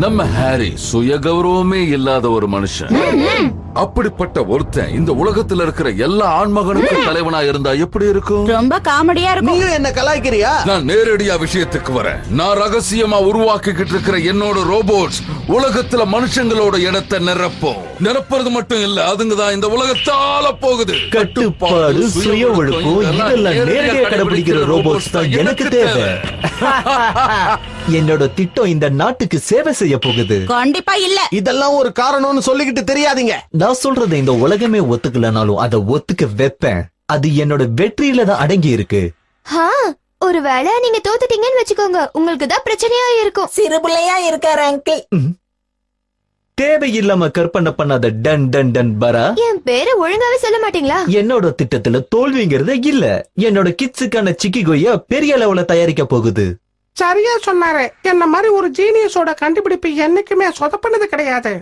நம்ம ஹாரி சுய கௌரவமே இல்லாத ஒரு மனுஷன். அப்படிப்பட்ட ஒருத்தன் இந்த உலகத்துல இருக்கிற எல்லா ஆண்மகனுக்கும் தலைவனா இருந்தா எப்படி இருக்கும்? ரொம்ப காமெடியா இருக்கும். நீயும் என்ன கலாய்க்கிறியா? நான் நேரடியா விஷயத்துக்கு வரேன். நான் ரகசியமா உருவாக்கிக்கிட்டு இருக்கிற என்னோட ரோபோட்ஸ் உலகத்துல மனுஷங்களோட இடத்தை நிரப்புறது மட்டும் இல்ல, அதுங்கதான் இந்த உலகத்தால போகுது. கட்டுப்பாடு, சுய ஒழுக்கம், இதெல்லாம் நேரடியா கடைபிடிக்கிற ரோபோட்ஸ் தான் எனக்கு தேவை. என்னோட திட்டம் இந்த நாட்டுக்கு சேவை செய்ய போகுது. கண்டிப்பா இல்ல. இதெல்லாம் ஒரு காரணம்னு சொல்லிக்கிட்டு தெரியாதீங்க. நான் சொல்றதை இந்த உலகமே ஒத்துக்கலனாலும் அதை ஒத்துக்க வைப்பேன். அது என்னோட வெற்றியில தான் அடங்கி இருக்கு. ஒருவேளை நீங்க தோத்துட்டீங்கன்னு வச்சுக்கோங்க, உங்களுக்கு தான் பிரச்சனையா இருக்கும். சிறு பிள்ளையா இருக்காரு அங்கிள். தேவையில்லாம கற்பனை பண்ணாத டன் டன் டன் பரா. என் பேரை ஒழுங்காவே சொல்ல மாட்டீங்களா? என்னோட திட்டத்துல தோல்விங்கிறத இல்ல. என்னோட கிட்ஸுக்கான சிக்கி கொய்யா பெரிய அளவுல தயாரிக்க போகுது. சரியா சொன்னாரு. என்ன மாதிரி ஒரு ஜீனியஸோட கண்டுபிடிப்பு என்னைக்குமே சொதப்பினது கிடையாது.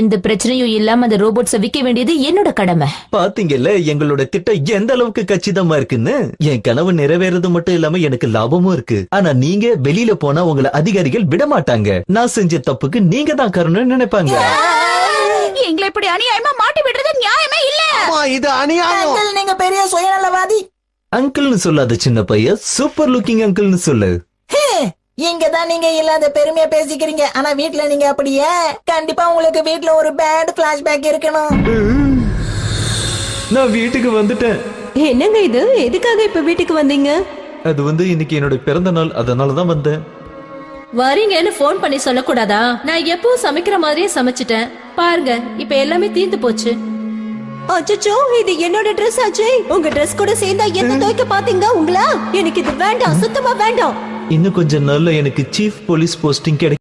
எந்த பிரச்சனையும் இல்லாம அந்த ரோபோட்ஸ விக்க வேண்டியது என்னோட கடமை. பாத்தீங்கல்ல எங்களோட திட்டம் எந்த அளவுக்கு கச்சிதமா இருக்குன்னு. என் கனவு நிறைவேறது மட்டும் இல்லாம எனக்கு லாபமும் இருக்கு. ஆனா நீங்க வெளியில போனா உங்களை அதிகாரிகள் விட மாட்டாங்க. நான் செஞ்ச தப்புக்கு நீங்க தான் காரணம்னு நினைப்பாங்க. எங்களை இப்படி அநியாயமா மாட்டி விடுறது நியாயமே இல்ல. இது அநியாயம். அங்கிள், நீங்க பெரிய சுயநலவாதி. அங்கிள்னு சொல்லாத சின்ன பையன், சூப்பர் லுக்கிங் அங்கிள்னு சொல்லு. இங்கதான் நீங்க இல்லாத பெருமையா பேசிக்கிறீங்க. ஆனா வீட்ல நீங்க அப்படியே. கண்டிப்பா உங்களுக்கு வீட்ல ஒரு பேட் பிளாஷ்பேக் இருக்கணும். நான் வீட்டுக்கு வந்துட்டேன். என்னங்க இது? எதுக்காக இப்ப வீட்டுக்கு வந்தீங்க? அது இன்னைக்கு என்னோட பிறந்த நாள், அதனாலதான் வந்தேன். வரீங்கன்னு போன் பண்ணி சொல்லக்கூடாதா? நான் எப்பவும் சமைக்கிற மாதிரியே சமைச்சிட்டேன். பாருங்க, இப்ப எல்லாமே தீர்ந்து போச்சு. அச்சச்சோ, இது என்னோட ட்ரெஸ் ஆச்சே. உங்க ட்ரெஸ் கூட சேர்ந்தா என்ன துவைக்க பாத்தீங்க உங்களா? எனக்கு இது வேண்டாம், சுத்தமா வேண்டாம். இன்னும் கொஞ்ச நாள்ல எனக்கு சீஃப் போலீஸ் போஸ்டிங் கிடைக்கும்.